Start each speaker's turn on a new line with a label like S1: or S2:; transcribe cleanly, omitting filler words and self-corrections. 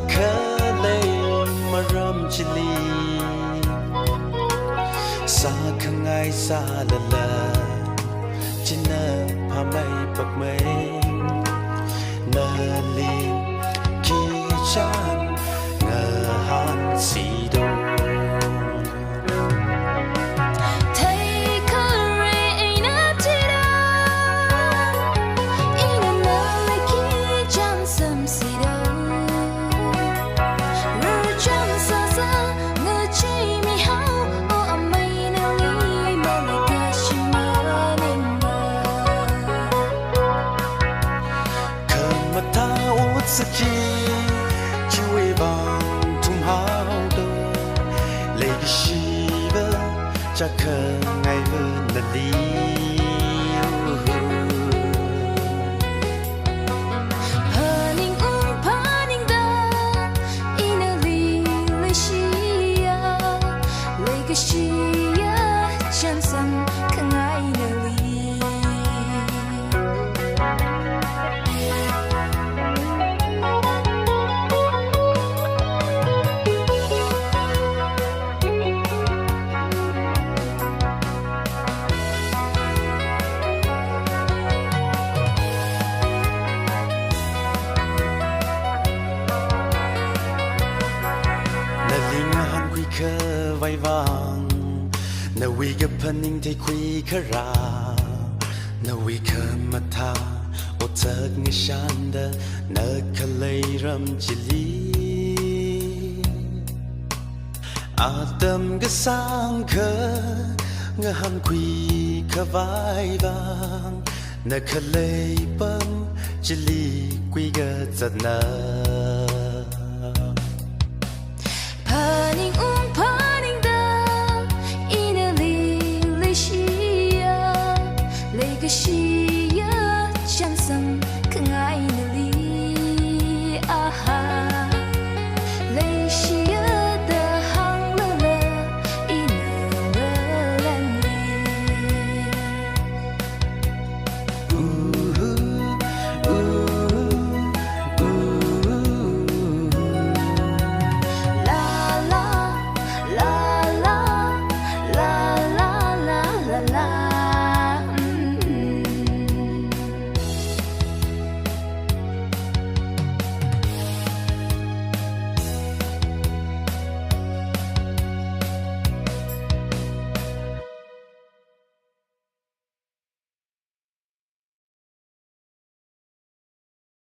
S1: khờ lệ mà râm chỉ li xa khăng ngay xa là chỉ nơ pha mây bạc mây nơ li khi chan ngờ han si đô Saki chiwe bang tum hao do le shiva cha kha ngai vun la li
S2: paning paning da ina li le shia le ga shia chan sam kha ngai na li
S1: khờ vai vàng na we gặp paning te quy khờ ra na we khờ mà tha ô chợt nghe shanda na khờ lay ram chili tâm cái sang khờ nghe han quy khờ vai vàng na khờ lay bấm chili quy gật giật na